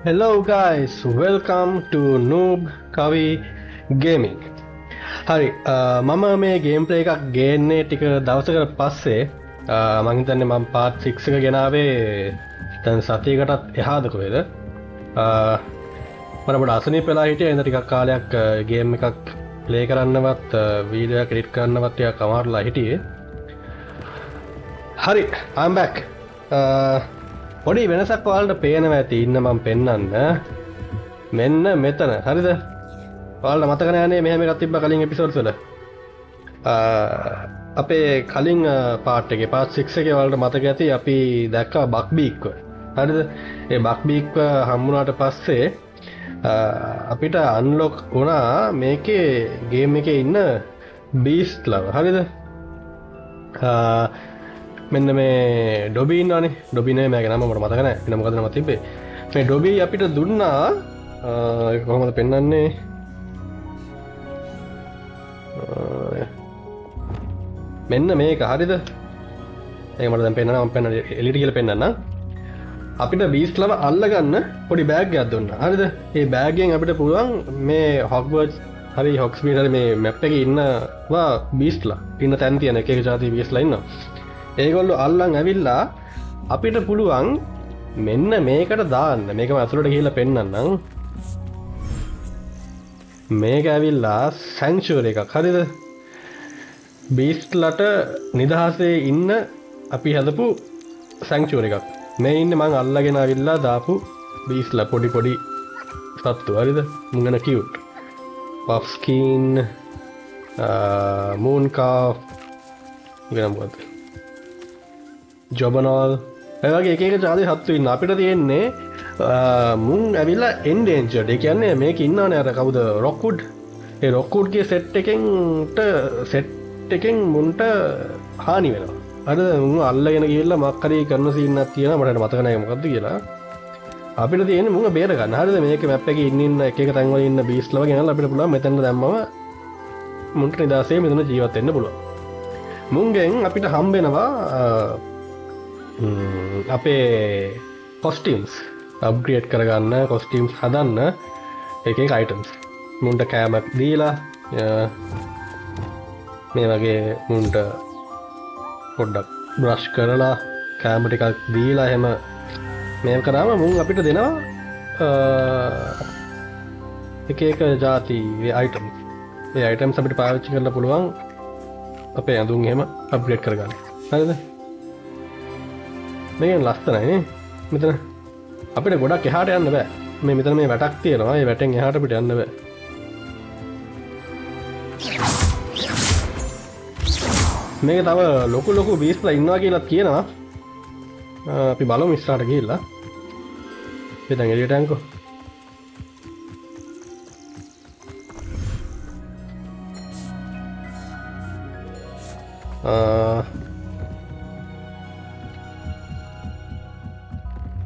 Hello guys, welcome to Noob Kavi Gaming. හරි මම මේ ගේම් ප්ලේ එකක් ගේන්නේ ටික දවසකට පස්සේ මම හිතන්නේ මම පාර්ට් 6 එක ගෙනාවේ දැන් සතියකටත් එහාද කොහෙද මම පොඩ අසනීප වෙලා හිටියා ඉතින් ටිකක් කාලයක් ගේම් එකක් ප්ලේ කරන්නවත් වීඩියෝ එක එඩිට් කරන්නවත් ටිකක් අමාරුලා හිටියේ. හරි I'm back. පොඩි වෙනසක් ඔයාලට පේනවා ඇති ඉන්න මම පෙන්නන්න. මෙන්න මෙතන. හරිද? ඔයාලට මතක නෑනේ මෙහෙම එකක් තිබ්බා කලින් එපිසෝඩ්ස් වල. අපේ කලින් පාර්ට් එකේ පාර්ට් 6 එකේ ඔයාලට මතක ඇති අපි දැක්කා බක්බීක්ව. හරිද? ඒ බක්බීක්ව හම්බුනාට පස්සේ අපිට අන්ලොක් වුණා මේකේ ගේම් එකේ ඉන්න බීස්ට් ලව. හරිද? මෙන්න මේ ඩොබී ඉන්නවනේ. ඩොබී නේ මගේ නම මට මතක නැහැ. වෙන මොකද නම තිබ්බේ. මේ ඩොබී අපිට දුන්නා කොහොමද පෙන්වන්නේ? මෙන්න මේක හරිද? ඒක මට දැන් පෙන්නනවා මම පෙන්නන එලිට කියලා පෙන්නන්නම්. අපිට බීස්ට් ලව අල්ලගන්න පොඩි බෑග් එකක් දුන්නා. හරිද? මේ බෑග් එකෙන් අපිට පුළුවන් මේ හොග්වර්ට්ස් හරි හොග්ස්මීඩ් හරි මේ මැප් එකේ ඉන්නවා බීස්ට්ලා. ඉන්න තැන් තියෙන එක එක જાති බීස්ට්ලා ඉන්නවා. ඒගොල්ලෝ අල්ලන් ඇවිල්ලා අපිට පුළුවන් මෙන්න මේකට දාන්න. මේක මම අතුලට ගිහිල්ලා පෙන්නන්නම්. මේක ඇවිල්ලා සැන්ක්චුවරි එකක්. හරිද? බීස්ට්ලට නිදහසේ ඉන්න අපි හදපු සැන්ක්චුවරි එකක්. මේ ඉන්නේ මං අල්ලගෙන ආවිල්ලා දාපු බීස්ට්ලා පොඩි පොඩි සත්තු. හරිද? මුංගන කියුට්. පෆ්ස්කින් මූන් කාෆ් ගනම් මොකද? ජොබනෝල් ඒ වගේ එක එක ජාති සත්තු ඉන්න. අපිට තියෙන්නේ මුන් ඇවිල්ලා එන්ඩේන්ජර්ඩ්. ඒ කියන්නේ මේක ඉන්නවනේ අර කවුද රොක්වුඩ්. ඒ රොක්වුඩ්ගේ සෙට් එකෙන් මුන්ට හානි වෙනවා. හරිද? මුන් අල්ලගෙන ගිහිල්ලා මොකක් හරි කරන සීන් එකක් තියෙනවා. මට මතක නැහැ මොකද්ද කියලා. අපිට තියෙන්නේ මුන් බේර ගන්න. හරිද? මේක මැප් එකේ ඉන්න එක එක තැන් වල ඉන්න බීස්ට්ලව ගෙනල්ලා අපිට පුළුවන් මෙතන දැම්මම මුන්ට නිදාසේ මෙතන ජීවත් වෙන්න පුළුවන්. මුන්ගෙන් අපිට හම්බ වෙනවා අපේ කොස්ටියම්ස් අප්ග්‍රේඩ් කරගන්න කොස්ටියම්ස් හදන්න එක එක අයිටම්ස් මුන්ට කෑමක් දීලා මේ වගේ මුන්ට පොඩ්ඩක් බ්‍රෂ් කරලා කෑම ටිකක් දීලා එහෙම මේක කරාම මුන් අපිට දෙනවා එක එක જાති අයිටම්ස්. ඒ අයිටම්ස් අපිට පාවිච්චි කරලා පුළුවන් අපේ ඇඳුම් එහෙම අප්ග්‍රේඩ් කරගන්න. හරිද? මේක ලස්සනයි නේ. මෙතන අපිට ගොඩක් එහාට යන්න බෑ. මේ මෙතන මේ වැටක් තියෙනවා. ඒ වැටෙන් එහාට අපිට යන්න බෑ. මේක තව ලොකු ලොකු බීස්ට්ලා ඉන්නවා කියලා කියනවා. අපි බලමු ඉස්සරහට ගිහිල්ලා. ඉතින් එළියට යන්කෝ.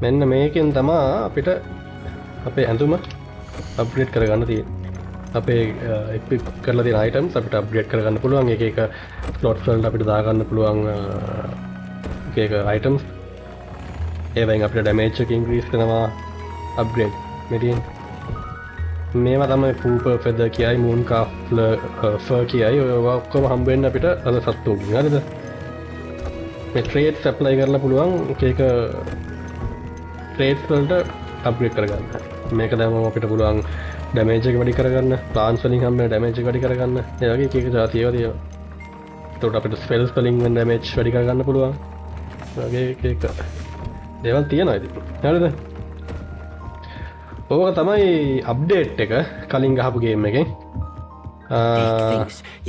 මෙන්න මේකෙන් තමයි අපිට අපේ ඇඳුම අප්ග්‍රේඩ් කරගන්න තියෙන්නේ. අපේ එක්විප් කරලා තියෙන අයිටම්ස් අපිට අප්ග්‍රේඩ් කරගන්න පුළුවන්. එක එක ස්ලොට්ස් වලට අපිට දාගන්න පුළුවන් එක එක අයිටම්ස්. ඒවෙන් අපිට ඩැමේජ් එක ඉන්ක්‍රීස් වෙනවා. අප්ග්‍රේඩ් මෙතන මේවා තමයි පූපර් ෆෙදර් කියයි මූන් කාෆ් ෆර් කියයි. ඔය ඔක්කොම හම්බ වෙන්න අපිට අද සත්තුකින්. හරිද? මේ ට්‍රේඩ්ස් ඇප්ලයි කරලා පුළුවන් එක එක ට්‍රේඩ්ස් වලට අප්ග්‍රේඩ් කරගන්න. මේක දැම්මම අපිට පුළුවන් ඩැමේජ් එක වැඩි කරගන්න, ප්ලාන්ට්ස් වලින් හම්බෙන ඩැමේජ් එක වැඩි කරගන්න. ඒ වගේ එක එක જાති ඒවා තියෙනවා. ඒකට අපිට ස්පෙල්ස් වලින් වෙන ඩැමේජ් වැඩි කරගන්න පුළුවන්. ඒ වගේ එක එක දේවල් තියෙනවා ඉතින්. හරිද? ඕක තමයි අප්ඩේට් එක කලින් ගහපු ගේම් එකෙන්.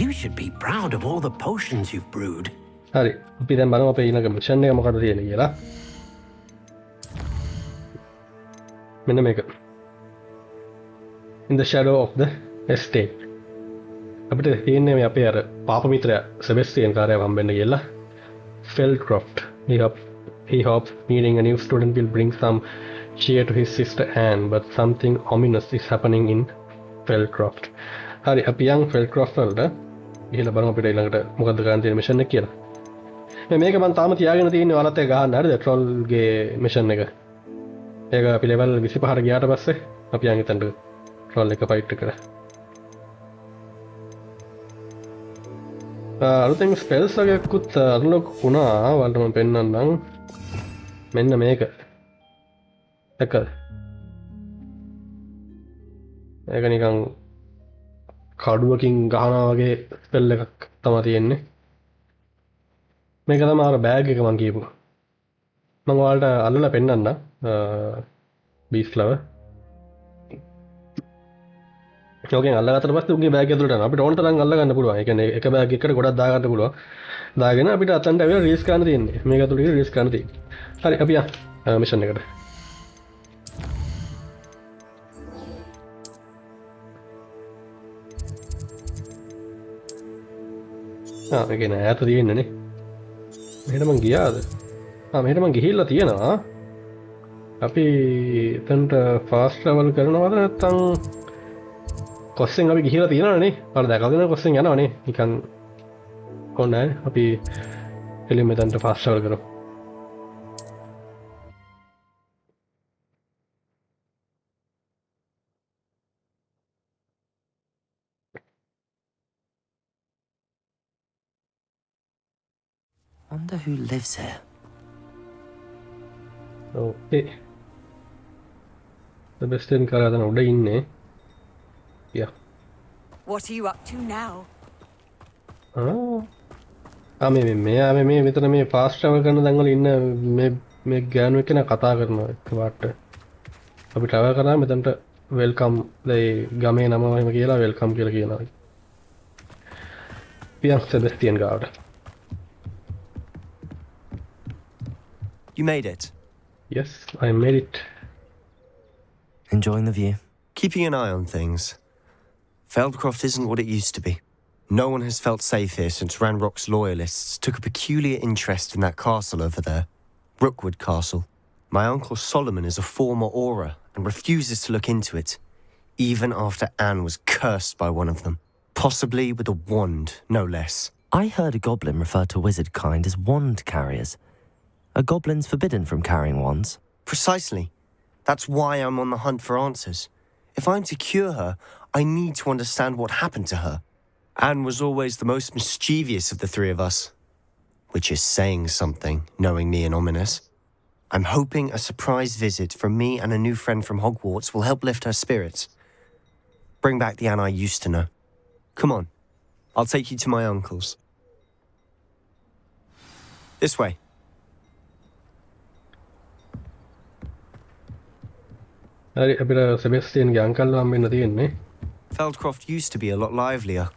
You should be proud of all the potions you've brewed. හරි. අපි දැන් බලමු අපේ ඊළඟ මිෂන් එක මොකටද තියෙන්නේ කියලා. මෙන්න මේක. In the shadow of the estate. අපිට තියෙන්නේ මේ අපේ අර පාප මිත්‍රයා සෙබස්ටියන් කාර්යව හම්බෙන්න කියලා. Felcroft. He hopes meeting a new student will bring some cheer to his sister Anne, but something ominous is happening in Felcroft. හරි අපි යන් Felcroft වලට ගිහලා බලමු අපිට ඊළඟට මොකද්ද කරන්න තියෙන මිෂන් එක කියලා. මේක මම තාම තියාගෙන තියෙන්නේ ඔයාලත් එක්ක ගහන්න. හරිද? ට්‍රෝල්ගේ මිෂන් එක. ඒක අපි ලෙවල් 25ට ගියාට පස්සේ අපි යන් එතනට ට්‍රෝල් එක ෆයිට් එකට. අලුතෙන් ස්පෙල්ස් වගේකුත් අන්ලොක් වුණා. ඔයාලට මම පෙන්නන්නම්. මෙන්න මේක. දැක්කද? ඒක නිකන් කඩුවකින් ගහනවා වගේ ස්පෙල් එකක් තමයි තියෙන්නේ. මේක තමයි අර බෑග් එක මම කියපු. මම ඔයාලට අල්ලලා පෙන්නන්න බීස් ලව. ඕකෙන් අල්ලගත්තට පස්සේ උන්ගේ බෑග් ඇතුළට යනවා. අපිට ඕන තරම් අල්ල ගන්න පුළුවන්. ඒ කියන්නේ එක බෑග් එකකට ගොඩක් දා ගන්න පුළුවන්. දාගෙන අපිට අතන්ට ඇවිල්ලා රිලීස් කරන්න තියෙන්නේ. මේක ඇතුළට රිලීස් කරන්න තියෙන්නේ. හරි අපි යන්න මිෂන් එකට. මේක නෑ ඈත තියෙන්නේ නේ. මෙහෙට මං ගියාද? මෙහෙට මං ගිහිල්ලා තියෙනවා. අපි එතනට ෆාස්ට් ට්‍රැවල් කරනවද නැත්නම් කොස්සෙන් අපි ගිහිල්ලා තියෙනවනේ. අර දැකගෙන කොස්සෙන් යනවනේ. නිකන් කොහොනේ අපි එළිය මෙතනට ෆාස්ට් ට්‍රැවල් කරමු. Wonder who lives here. Okay. The best in කරගෙන උඩ ඉන්නේ. Yeah. What are you up to now? මේ මෙතන මේ ෆාස්ට් ට්‍රැවල් කරන තැන් වල ඉන්න මේ ගෑනු එක්කන කතා කරනවා එකපාරට. අපි ට්‍රැවල් කරා මෙතනට වෙල්කම් ඒ ගමේ නම එහෙම කියලා වෙල්කම් කියලා කියනවා. පියන් සෙබස්ටියන් ගාවට. You made it. Yes, I made it. Enjoying the view? Keeping an eye on things. Feldcroft isn't what it used to be. No one has felt safe here since Ranrock's loyalists took a peculiar interest in that castle over there. Rookwood Castle. My uncle Solomon is a former Auror and refuses to look into it, even after Anne was cursed by one of them. Possibly with a wand, no less. I heard a goblin refer to wizard kind as wand carriers. Are goblins forbidden from carrying wands? Precisely. That's why I'm on the hunt for answers. If I'm to cure her, I need to understand what happened to her. Anne was always the most mischievous of the three of us. Which is saying something, knowing me and ominous. I'm hoping a surprise visit from me and a new friend from Hogwarts will help lift her spirits. Bring back the Anne I used to know. Come on. I'll take you to my uncle's. This way. හරි අපිට සෙබස්ටියන්ගේ uncle නම් වෙන්න තියෙන්නේ. Feldcroft used to be a lot livelier.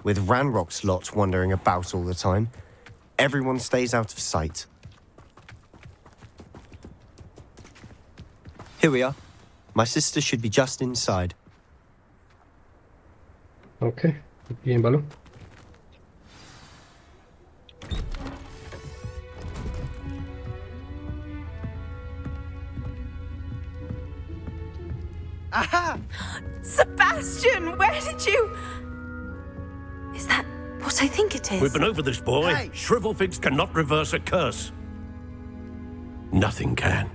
With Ranrock's lot wandering about all the time, everyone stays out of sight. Here we are. My sister should be just inside. Okay. ගිහින් බලමු. Aha! Sebastian, where did you... Is that what I think it is? We've been over this, boy. Hey! Shrivelfigs cannot reverse a curse. Nothing can.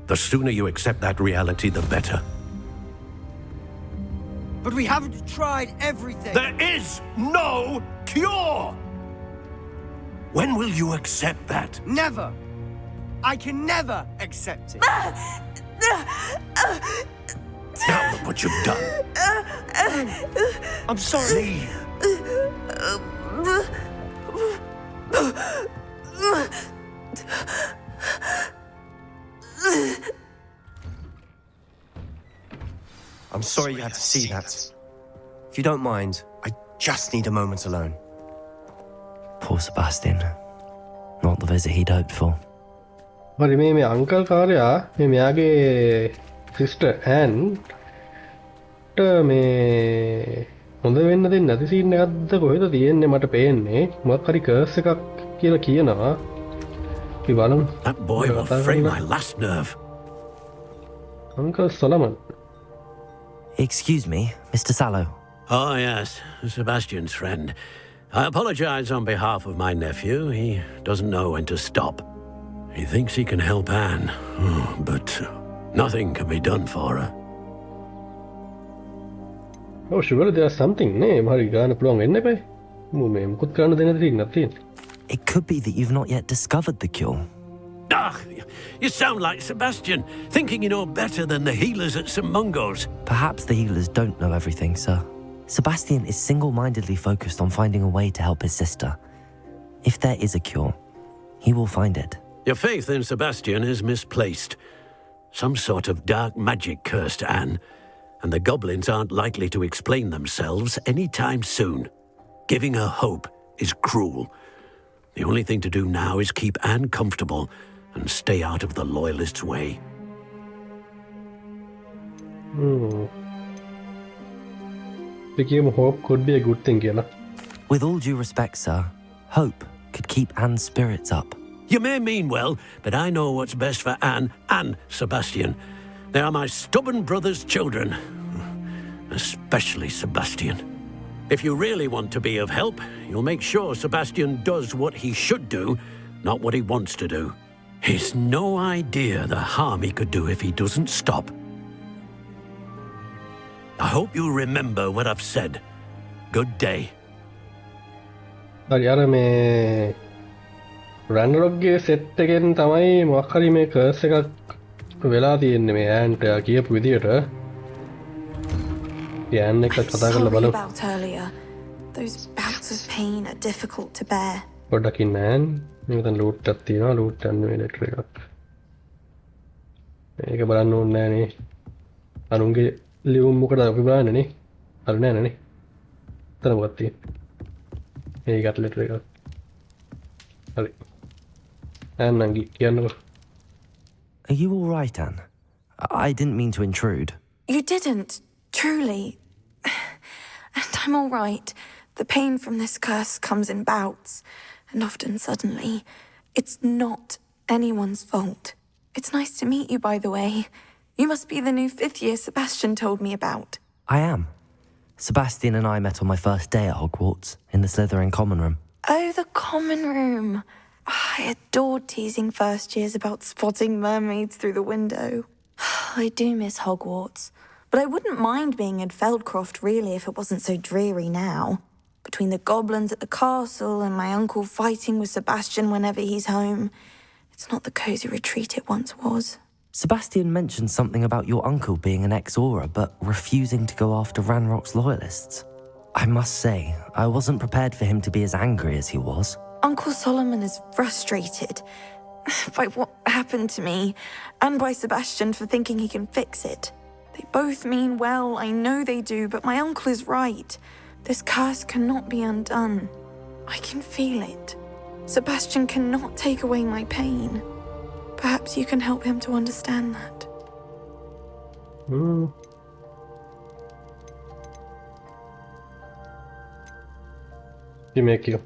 The sooner you accept that reality, the better. But we haven't tried everything. There is no cure! When will you accept that? Never. I can never accept it. Now look what you've done. I'm sorry. Leave. I'm sorry you had to see that. If you don't mind, I just need a moment alone. Poor Sebastian. Not the visit he'd hoped for. හරි මේ uncle කාර්යා මෙයාගේ sister ඇන්ට මේ හොඳ වෙන්න දෙන්නේ නැති scene එකක්ද කොහෙද තියෙන්නේ මට පේන්නේ මොකක් හරි කර්ස් එකක් කියලා කියනවා අපි බලමු That boy will fray my last nerve. Uncle Solomon. Excuse me, Mr. Sallow. Oh, yes, Sebastian's friend. I apologize on behalf of my nephew. He doesn't know when to stop. He thinks he can help Anne, but nothing can be done for her. Oh, surely there's something නේ මහරි ගාන පුළුවන් වෙන්න එපා. මේ මුකුත් කරන්න දෙන්න දෙයක් නැති. It could be that you've not yet discovered the cure. Ah, you sound like Sebastian, thinking you know better than the healers at St. Mungo's. Perhaps the healers don't know everything, sir. Sebastian is single-mindedly focused on finding a way to help his sister. If there is a cure, he will find it. Your faith in Sebastian is misplaced. Some sort of dark magic cursed Anne, and the goblins aren't likely to explain themselves anytime soon. Giving her hope is cruel. The only thing to do now is keep Anne comfortable and stay out of the Loyalists' way. The game hope could be a good thing, කියලා. With all due respect, sir, hope could keep Anne's spirits up. You may mean well, but I know what's best for Anne and Sebastian. They are my stubborn brother's children. Especially Sebastian. If you really want to be of help, you'll make sure Sebastian does what he should do, not what he wants to do. He's no idea the harm he could do if he doesn't stop. I hope you remember what I've said. Good day. හරි අර මේ රන්රොක්ගේ set එකෙන් තමයි මොකක් හරි මේ curse එකක් වෙලා තියෙන්නේ මේ ඇන්ට කියපු විදියට. යන්න එක I'm කතා කරලා sorry බලමු. about earlier. Those bouts of pain are difficult to bear. පොඩ්ඩක් ඉන්න ඈන්. මේක දැන් ලූට් එකක් තියෙනවා. ලූට් ගන්න මේ ලෙටර් එකක්. මේක බලන්න ඕනේ නෑනේ. අනුන්ගේ ලියුම් මොකද අපි බලන්නේ නේ? හරි නෑ නේ. තන මොකක්ද තියෙන්නේ? මේකට ලෙටර් එකක්. හරි. ඈන් නම් කියන්නකෝ. Are you all right, Anne? I didn't mean to intrude. You didn't, truly. And I'm all right. The pain from this curse comes in bouts, and often suddenly. It's not anyone's fault. It's nice to meet you, by the way. You must be the new 5th year Sebastian told me about. I am. Sebastian and I met on my first day at Hogwarts, in the Slytherin common room. Oh, the common room. I adored teasing first years about spotting mermaids through the window. I do miss Hogwarts, but I wouldn't mind being in Feldcroft really if it wasn't so dreary now. Between the goblins at the castle and my uncle fighting with Sebastian whenever he's home, it's not the cosy retreat it once was. Sebastian mentioned something about your uncle being an ex-Aura, but refusing to go after Ranrock's loyalists. I must say, I wasn't prepared for him to be as angry as he was. Uncle Solomon is frustrated by what happened to me and by Sebastian for thinking he can fix it. They both mean well, I know they do, but my uncle is right. This curse cannot be undone. I can feel it. Sebastian cannot take away my pain. Perhaps you can help him to understand that. You make you.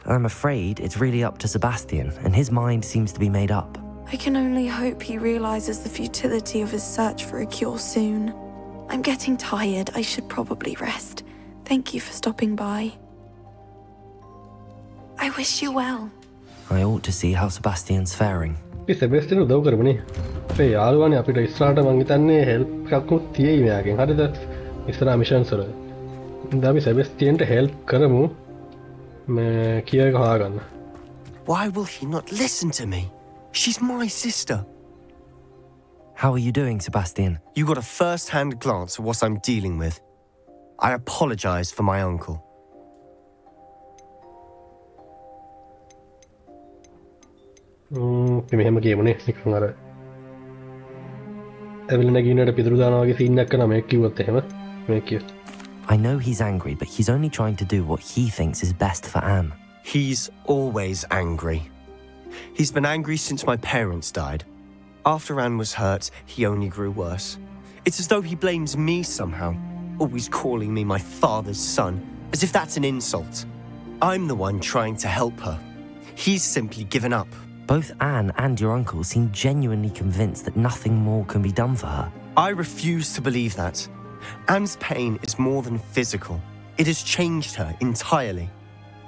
I'm afraid it's really up to Sebastian, and his mind seems to be made up. I can only hope he realizes the futility of his search for a cure soon. I'm getting tired. I should probably rest. Thank you for stopping by. I wish you well. I ought to see how Sebastian's faring. අපි සෙබස්ටියන් උදව් කරමුනේ. අපේ යාළුවානේ අපිට ඉස්සරහට මං හිතන්නේ help එකක් උත් තියෙයි මෙයාගෙන්. හරිද? ඉස්සරහා මිෂන්ස් වල. ඉතින් අපි සෙබස්ටියන්ට හෙල්ප් කරමු. මේ කිය එක හොයාගන්න. Why will he not listen to me? She's my sister. How are you doing, Sebastian? You got a first-hand glance at what I'm dealing with. I apologize for my uncle. මෙහෙම කියමුනේ නිකන් අර ඇවිල්ලා නැගිනට පිටුරු දානවා වගේ සීන් එකක් කරනවා මේක කිව්වොත් එහෙම මේක කිය. I know he's angry, but he's only trying to do what he thinks is best for Anne. He's always angry. He's been angry since my parents died. After Anne was hurt, he only grew worse. It's as though he blames me somehow, always calling me my father's son, as if that's an insult. I'm the one trying to help her. He's simply given up. Both Anne and your uncle seem genuinely convinced that nothing more can be done for her. I refuse to believe that. Anne's pain is more than physical. It has changed her entirely.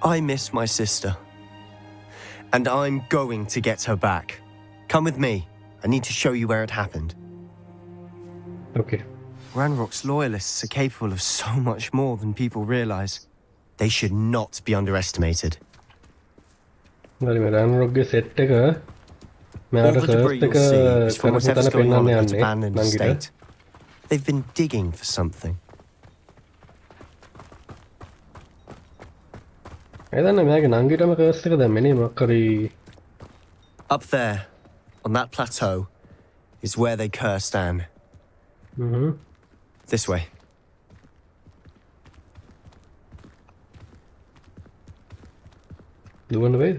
I miss my sister. And I'm going to get her back. Come with me. I need to show you where it happened. Okay. Ranrock's loyalists are capable of so much more than people realize. They should not be underestimated. හරි මේ රෑන්රොක් ගේ set එක All මෙයාට the debris curse එක you'll see is from කරපු whatever's තැන going on පෙන්වන්න at that යන්නේ abandoned නංගිට. estate. They've been digging for something. එදන්න මෙයාගේ නංගිටම කර්ස් එක දැම්මනේ මොකක් හරි Up there, on that plateau, is where they cursed Anne. This way. දුවන්න වෙයිද?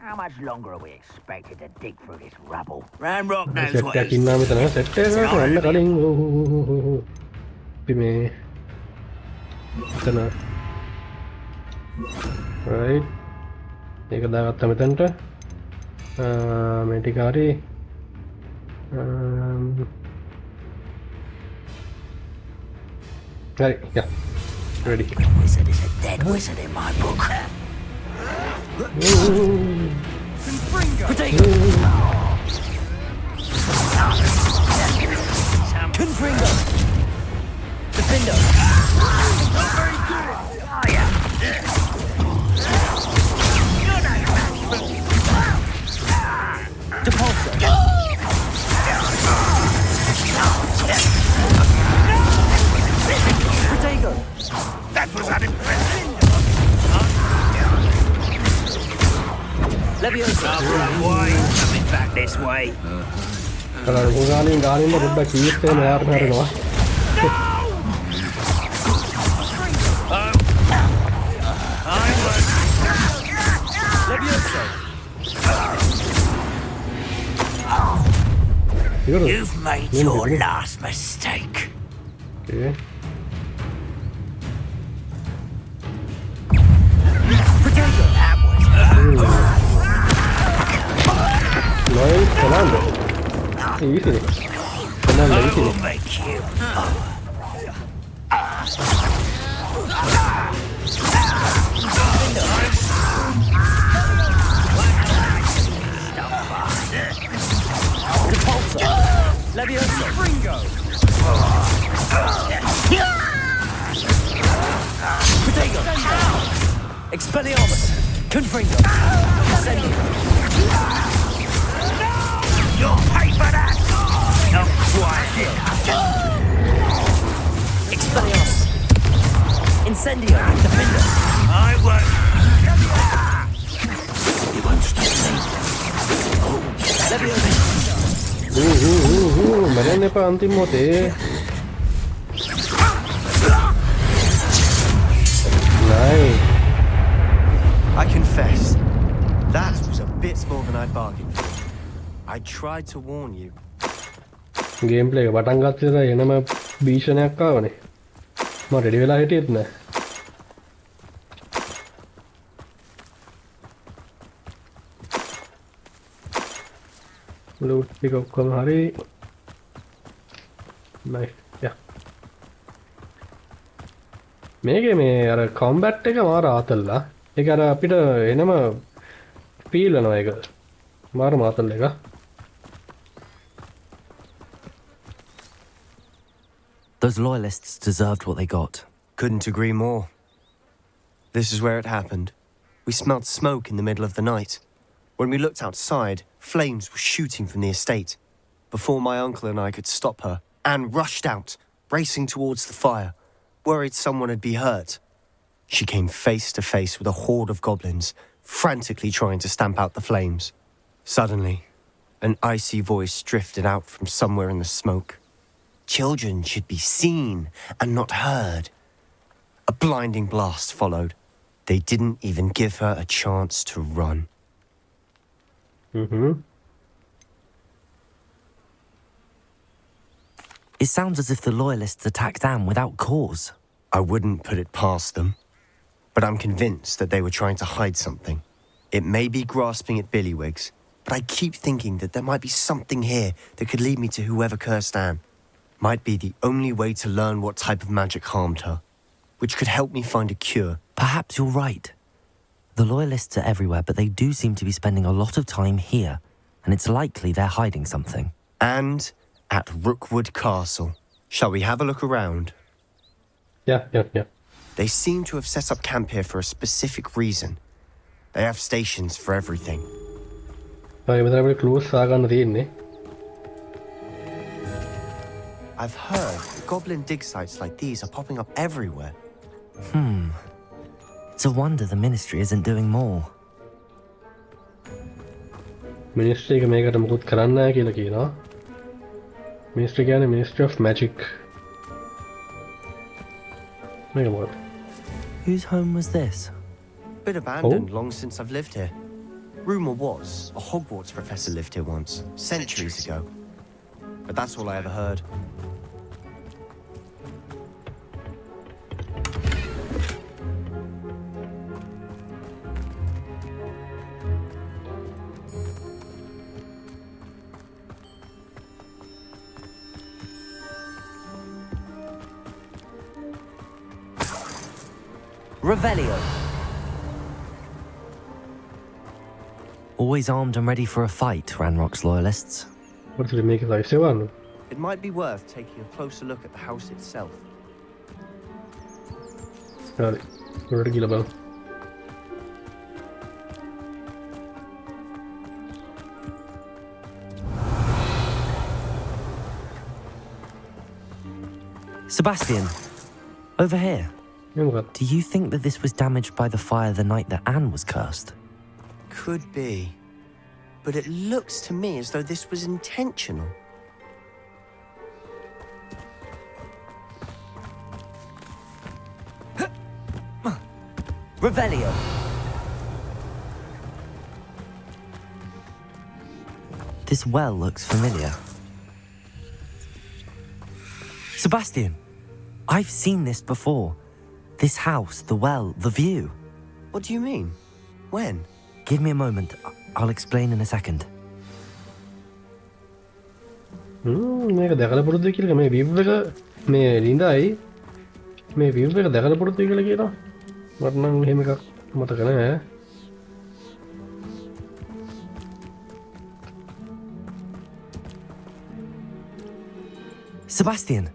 How much longer are we expected to dig through this rubble? Ranrock knows set what එකක් he's ඉන්නා මෙතන set එකකට යන්න කලින් අපි මේ එතන right ඒක දාගත්තා මෙතනට මේ ටික හරි හරි yeah ready wizard is a dead wizard in my book. Confringo! Defender! Depulsor! Protego! That was unimpressive. Leviosa! Why coming back this way? කරා ගානින් ගානින්ද පොඩ්ඩක් කීස් එක මෙයාට හරිනවා Leviosa! You've made your last mistake. okay Protego! loyal commander easy commander I easy will make you. Depulsor! Leviosa! Confringo! Protego! Expelliarmus! Confringo! Incendio! You'll pay for that. Not quite. Expelliarmus! Incendio! Defender! I won't. You won't stop me. Leviosa! මරන්න එපා අන්තිම මොතේ nice I confess, that was a bit more than I'd bargained for. I tried to warn you. Game play එක පටන් ගත්ත ඉතලා එනම භීෂණයක් ආවනේ මම ready වෙලා හිටියෙත් නෑ loot ටික ඔක්කොම හරි nice yeah මේකේ මේ අර කොම්බැට් එක මාර ආතල්ලා ඒක අර අපිට එනම ෆීල් වෙනවා ඒක මාර මාතල් එක Those loyalists deserved what they got. Couldn't agree more. This is where it happened. We smelled smoke in the middle of the night. When we looked outside, flames were shooting from the estate. Before my uncle and I could stop her, Anne rushed out, racing towards the fire, worried someone had been hurt. She came face to face with a horde of goblins, frantically trying to stamp out the flames. Suddenly, an icy voice drifted out from somewhere in the smoke. Children should be seen and not heard. A blinding blast followed. They didn't even give her a chance to run. It sounds as if the loyalists attacked Anne without cause. I wouldn't put it past them, but I'm convinced that they were trying to hide something. It may be grasping at Billywigs, but I keep thinking that there might be something here that could lead me to whoever cursed Anne. Might be the only way to learn what type of magic harmed her, which could help me find a cure. Perhaps you're right. The Loyalists are everywhere, but they do seem to be spending a lot of time here, and it's likely they're hiding something. And at Rookwood Castle. Shall we have a look around? Yeah. They seem to have set up camp here for a specific reason. They have stations for everything. මෙතන අපිට clues සාගන්න තියෙන්නේ. I've heard goblin dig sites like these are popping up everywhere. It's a wonder the Ministry isn't doing more. Ministry එක මේකට මුකුත් කරන්න නැහැ කියලා කියනවා. මිනිස්ට්‍රි කියන්නේ Ministry of Magic. මේක මොකක්ද? Whose home was this? Been abandoned long since I've lived here. Rumour was a Hogwarts professor lived here once, centuries ago. But that's all I ever heard. Revelio. Always armed and ready for a fight, Ranrock's Loyalists. What's the make like සෙවන්න? It might be worth taking a closer look at the house itself. හරි. උඩට ගිහලා බලමු. Sebastian, over here. මේ මොකක්ද? Do you think that this was damaged by the fire the night that Anne was cursed? Could be. But it looks to me as though this was intentional. Revelio. This well looks familiar. Sebastian, I've seen this before. This house, the well, the view. What do you mean? When? Give me a moment. I'll explain in a second. මේක දැකලා පුරුද්ද කියලා මේ view එක මේ ලිඳයි මේ view එක දැකලා පුරුද්ද කියලා කියනවා. මට නම් එහෙම එකක් මතක නැහැ. Sebastian,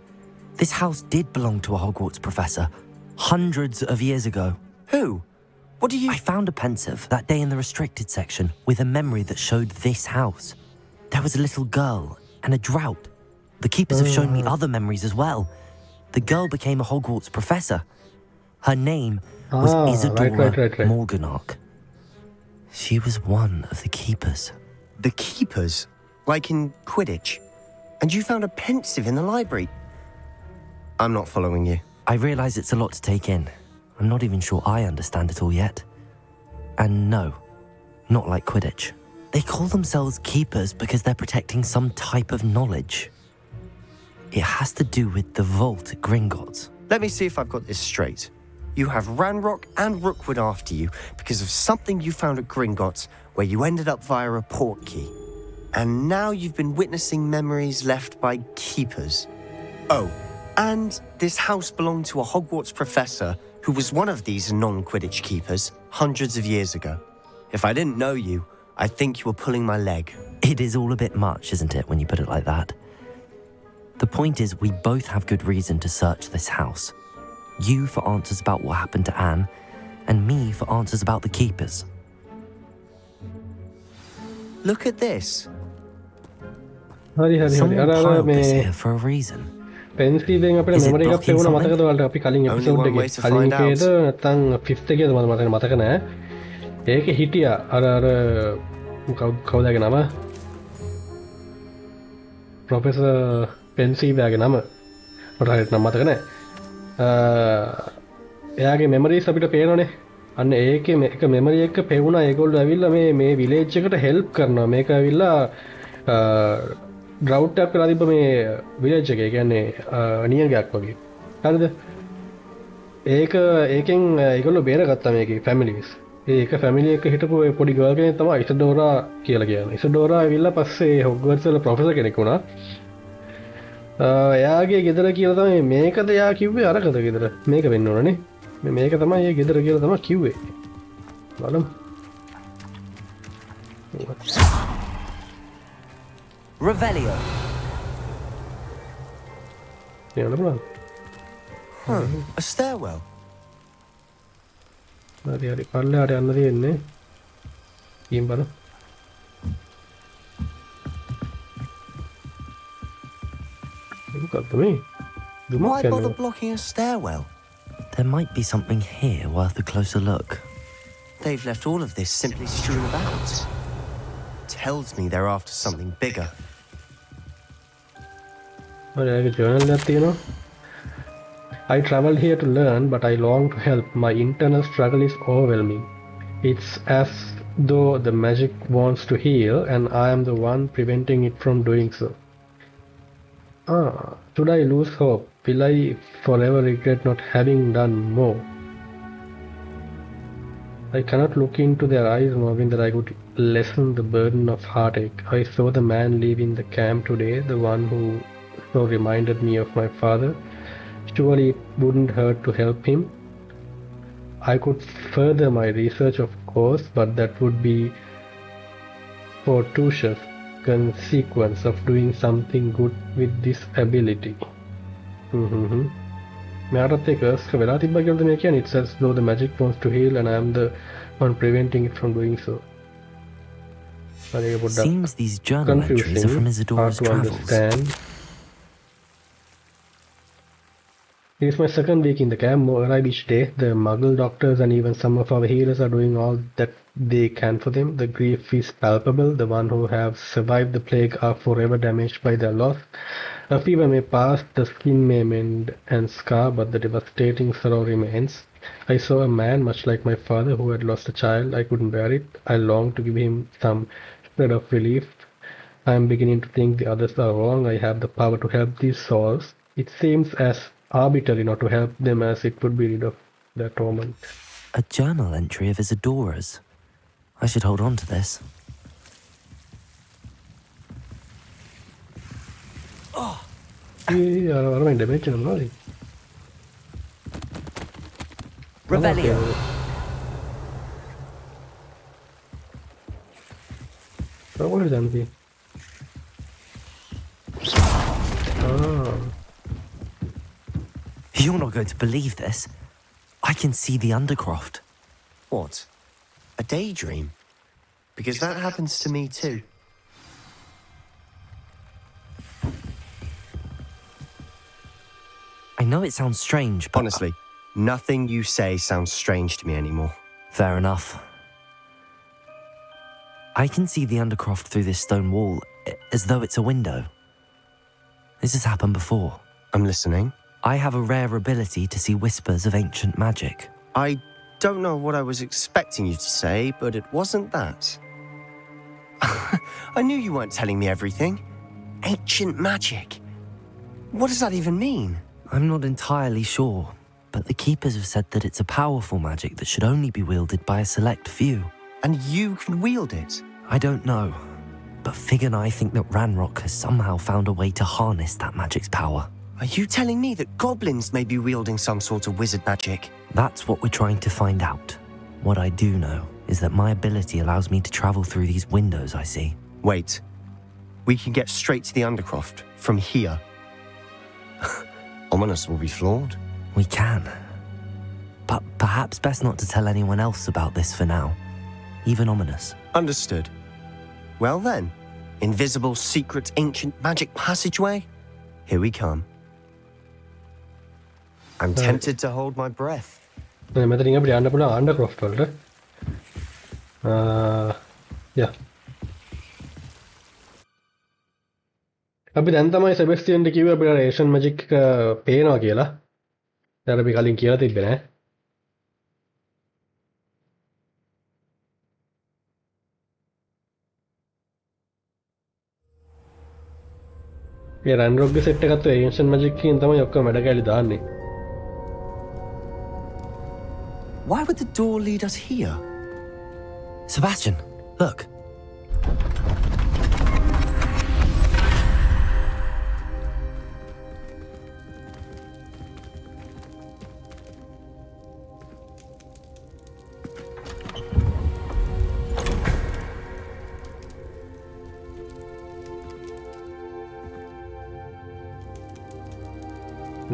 this house did belong to a Hogwarts professor hundreds of years ago. Who? What do you... I found a pensive that day in the restricted section with a memory that showed this house. There was a little girl and a drought. The keepers have shown me other memories as well. The girl became a Hogwarts professor. Her name was Isadora right. Morganach. She was one of the keepers. The keepers? Like in Quidditch? And you found a pensive in the library? I'm not following you. I realize it's a lot to take in. I'm not even sure I understand it all yet. And no, not like Quidditch. They call themselves keepers because they're protecting some type of knowledge. It has to do with the vault at Gringotts. Let me see if I've got this straight. You have Ranrock and Rookwood after you because of something you found at Gringotts where you ended up via a port key. And now you've been witnessing memories left by keepers. Oh, and this house belonged to a Hogwarts professor who was one of these non-Quidditch keepers hundreds of years ago. If I didn't know you, I'd think you were pulling my leg. It is all a bit much, isn't it, when you put it like that? The point is, we both have good reason to search this house. You for answers about what happened to Anne, and me for answers about the keepers. Look at this. හරි Someone අර piled මේ this here for a reason. පෙන්සිලෙන් අපිට Is it memory එකක් blocking ලැබුණා something? මතකද ඔයාලට අපි කලින් Only එපිසෝඩ් one way එකේ to කලින් find out. එකේද නැත්නම් 5th එකේද මට මතක නැහැ. ඒකේ හිටියා අර කවුදාගේ නම? ප්‍රොෆෙසර් පෙන්සිල්යාගේ නම. මට හරියට නම් මතක නැහැ. එයාගේ මෙමරිස් අපිට පේනවනේ. අන්න ඒකේ මේක මෙමරි එක පෙවුණා ඒගොල්ලෝ ඇවිල්ලා මේ විලේජ් එකට හෙල්ප් කරනවා. මේක ඇවිල්ලා ඩ්‍රවුට් එකක් වෙලා තිබ්බ මේ විලේජ් එකේ. කියන්නේ නියඟයක් වගේ. හරිද? ඒකෙන් ඒගොල්ලෝ බේරගත්තා මේකේ ෆැමිලිස්. ඒක ෆැමිලි එක හිටපු පොඩි ගර්ල් කෙනෙක් තමයි ඉසඩෝරා කියලා කියන්නේ. ඉසඩෝරා ඇවිල්ලා පස්සේ හොග්වර්ට්ස් වල ප්‍රොෆෙසර් කෙනෙක් වුණා. එයාගේ ගෙදර කියලා තමයි මේකද එයා කිව්වේ අරකද ගෙදර මේක වෙන්න ඕනනේ මේක තමයි ඒ ගෙදර කියලා තමයි කිව්වේ බලමු. Revelio. යන්න පුළුවන්. A stairwell. හරි හරි පල්ලෙහාට යන්න තියෙන්නේ. ඊම් බලමු. මොකක්ද මේ? දුමක් Why bother යනවා. blocking a stairwell? There might be something here worth a closer look. They've left all of this simply strewn about. Tells me they're after something bigger. හරි ඒක ජර්නල් එකක් තියෙනවා. I traveled here to learn, but I long to help. My internal struggle is overwhelming. It's as though the magic wants to heal, and I am the one preventing it from doing so. Should I lose hope? Will I forever regret not having done more? I cannot look into their eyes knowing that I could lessen the burden of heartache. I saw the man leaving the camp today, the one who so reminded me of my father. Surely it wouldn't hurt to help him. I could further my research, of course, but that would be fortuitous consequence of doing something good with this ability. මෙයාටත් ඒ curse එක වෙලා තිබ්බා කියලාද මේ කියන්නේ? It's as though the magic wants to heal and I am the one preventing it from doing so. හරි ඒක පොඩ්ඩක් Seems these journal entries are from hard Isadora's to travels. understand. It is my second week in the camp. More arrive each day. The Muggle doctors and even some of our healers are doing all that they can for them. The grief is palpable. The one who have survived the plague are forever damaged by their loss. A fever may pass, the skin may mend and scar, but the devastating sorrow remains. I saw a man much like my father who had lost a child. I couldn't bear it. I longed to give him some shred of relief. I am beginning to think the others are wrong. I have the power to help these souls. It seems as arbitrary not to help them as it would be rid of their torment. A journal entry of Isadora's. I should hold on to this. අර damage එක මොනවද? Revelio. What is that? You're not going to believe this. I can see the Undercroft. What? A daydream? Because that happens to me too. I know it sounds strange, but... Honestly, nothing you say sounds strange to me anymore. Fair enough. I can see the Undercroft through this stone wall, as though it's a window. This has happened before. I'm listening. I have a rare ability to see whispers of ancient magic. I don't know what I was expecting you to say, but it wasn't that. I knew you weren't telling me everything. Ancient magic. What does that even mean? I'm not entirely sure, but the Keepers have said that it's a powerful magic that should only be wielded by a select few. And you can wield it? I don't know, but Fig and I think that Ranrock has somehow found a way to harness that magic's power. Are you telling me that goblins may be wielding some sort of wizard magic? That's what we're trying to find out. What I do know is that my ability allows me to travel through these windows I see. Wait. We can get straight to the Undercroft from here. Ominous will be flawed. We can. But perhaps best not to tell anyone else about this for now. Even Ominous. Understood. Well then, invisible, secret, ancient magic passageway? Here we come. I'm tempted to hold my breath. මෙතනින් අපිට යන්න පුළුවන් අන්ඩර්ක්‍රොෆ්ට් වලට. යා. අපි දැන් තමයි සෙබස්ටියන්ට කිව්වේ අපිට ඒෂන් මැජික් එක පේනවා කියලා. දැන් අපි කලින් කියලා තිබ්බේ නෑ. මේ රන්රොක්ගේ සෙට් එකත් ඒෂන් මැජික් එකෙන් තමයි ඔක්කොම වැඩ කැලි දාන්නේ. Why would the door lead us here? Sebastian, look.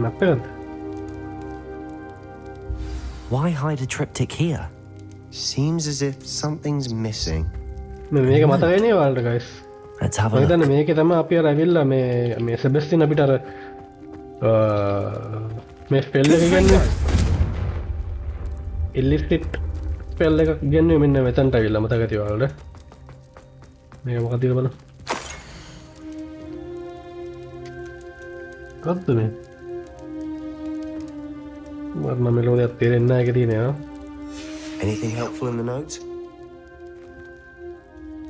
Map එකක්ද? Why hide a triptych here? Seems as if something's missing. මේක මතකයිනේ ඔයාලට guys. Let's have මම a හිතන්නේ look. මේකේ තමයි අපි අර ඇවිල්ලා මේ සෙබස්ටින් අපිට අර මේ ස්පෙල් එක කියන්නේ illicit ස්පෙල් එකක් කියන්නේ මෙන්න මෙතනට ඇවිල්ලා මතක ඇති ඔයාලට. මේක මොකක්ද කියලා බලන්න. මොකක්ද මේ? මම මෙලෝදියක් තේරෙන්නේ නැහැ ඒකේ තියෙනවා. Anything helpful in the note? A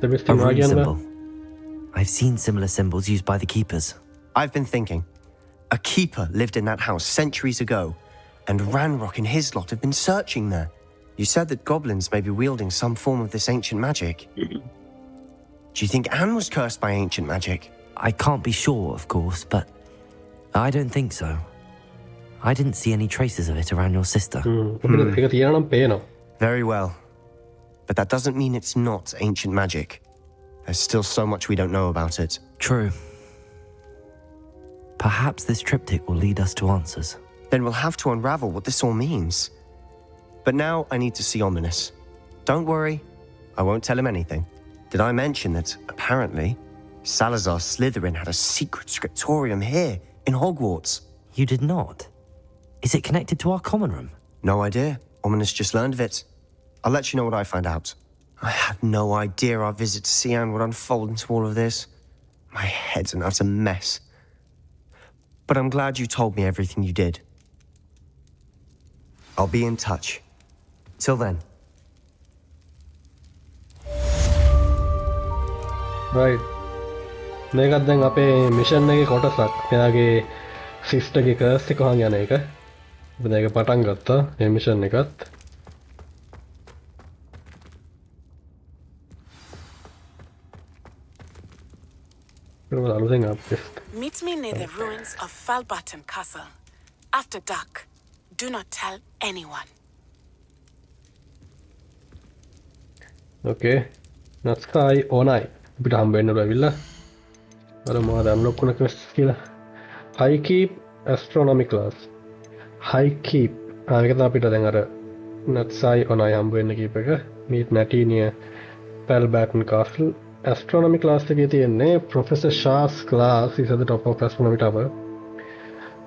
සෙබස්ටින් rune වාගියන්න බෑ. symbol. I've seen similar symbols used by the keepers. I've been thinking. A keeper lived in that house centuries ago, and Ranrock and his lot have been searching there. You said that goblins may be wielding some form of this ancient magic. Do you think Anne was cursed by ancient magic? I can't be sure, of course, but I don't think so. I didn't see any traces of it around your sister. අපිට ඒක තියනවා නම් පේනවා. Very well. But that doesn't mean it's not ancient magic. There's still so much we don't know about it. True. Perhaps this triptych will lead us to answers. Then we'll have to unravel what this all means. But now I need to see Ominous. Don't worry, I won't tell him anything. Did I mention that apparently Salazar Slytherin had a secret scriptorium here in Hogwarts? You did not? Is it connected to our common room? No idea. Ominous just learned of it. I'll let you know what I find out. I had no idea our visit to Sian would unfold into all of this. My head's an utter mess. But I'm glad you told me everything you did. I'll be in touch. Till then. right. මේකත් දැන් අපේ mission එකේ කොටසක්. එයාගේ සිස්ටර්ගේ curse එක වහන් යන එක. අපි දැන් ඒක පටන් ගත්තා. මේ මිෂන් එකත්. Meet me near the ruins of Falbaton Castle. After dark. Do not tell anyone. Okay. Natskai onai. අපිට හම්බ වෙන්න ඇවිල්ලා. අර මොකද අන්ලොක් කරන ක්වෙස්ට් කියලා. High Keep Astronomy class. High Keep. ඒක තමයි අපිට දැන් අර Natskai onai හම්බ වෙන්න කීප එක. Meet Natty near Falbaton Castle. Astronomy class එකේ තියෙන්නේ Professor Shah's class is at the top of astronomy tower.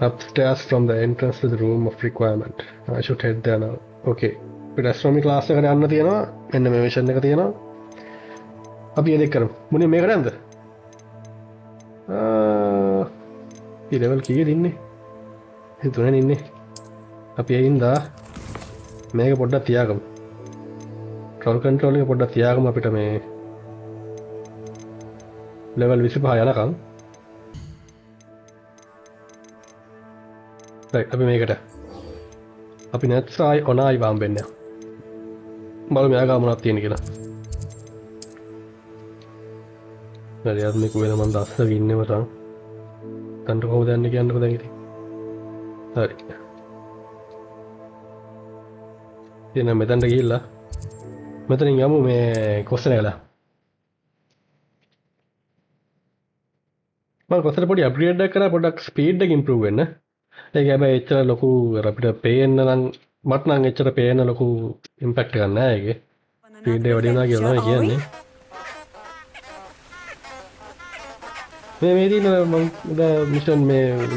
Upstairs from the entrance to the room of requirement. I should head there now. Okay. අපිට astronomy class එකට යන්න තියෙනවා. මෙන්න මේ mission එක තියෙනවා. අපි ඒක කරමු. මුනේ මේකට යන්නද? ඊ ලෙවල් කීයද ඉන්නේ? ඒ තුනෙන් ඉන්නේ. අපි ඇයින්දා මේක පොඩ්ඩක් තියාගමු. control control එක පොඩ්ඩක් තියාගමු අපිට මේ level 25 යනකම්. right අපි මේකට අපි නැත්සයි ඔනයි වම් වෙන්න. බලමු මෙයා මොනවද තියෙන්නේ කියලා. හරි අද මේක වෙන මම දැස්සක ඉන්නේම තන්. තන්ට කොහොමද යන්නේ කියන්නකෝ දැන් ඉතින්. හරි. එන මෙතනට ගිහිල්ලා මෙතනින් යමු මේ කොස්ට් එකලා. මම කොස්ට් පොඩි අප්ග්‍රේඩ් එකක් කරා පොඩ්ඩක් ස්පීඩ් එක ඉම්ප්‍රූව් වෙන්න. ඒක හැබැයි එච්චර ලොකු අපිට පේන්න නම් මට නම් එච්චර පේන්න ලොකු ඉම්පැක්ට් එකක් නැහැ ඒකේ. ස්පීඩ් එක වැඩි වෙනවා කියලා තමයි කියන්නේ. මේ දින මම මිෂන්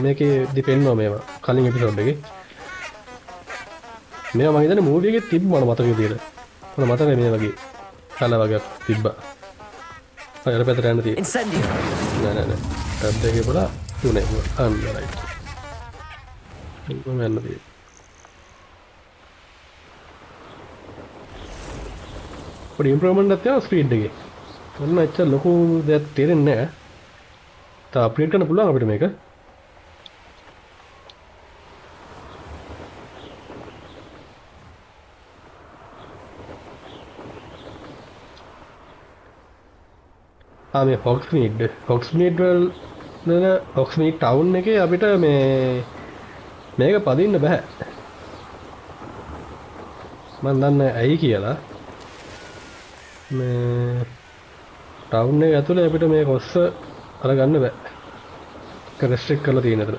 මේකේ දිපෙන්නවා මේවා කලින් එපිසෝඩ් එකේ. මේවා මම හිතන්නේ මූවි එකේ තිබ්බ මට මතක විදියට. මට මතකයි මේ වගේ කල වගේක් තිබ්බා. හරි අර පැත්තට යන්න තියෙන්නේ. Incendio. නෑ. ටැබ් එකේ පොඩා තුනේ අන්න රයිට්. මම යන්න තියෙන්නේ. පොඩි ඉම්ප්‍රූව්මන්ට් එකක් තියෙනවා ස්පීඩ් එකේ. ඔන්න එච්චර ලොකු දෙයක් තේරෙන්නේ නැහැ. තා අප්ග්‍රේඩ් කරන්න පුළුවන් අපිට මේක. මේ හොක්ස්මීඩ් වල හොක්ස්මීඩ් ටවුන් එකේ අපිට මේක පදින්න බෑ. මම දන්නේ ඇයි කියලා. මේ ටවුන් එක ඇතුලේ අපිට මේ කොස්ස අරගන්න බෑ. ඒක රෙස්ට්‍රික්ට් කරලා තියෙන අතර.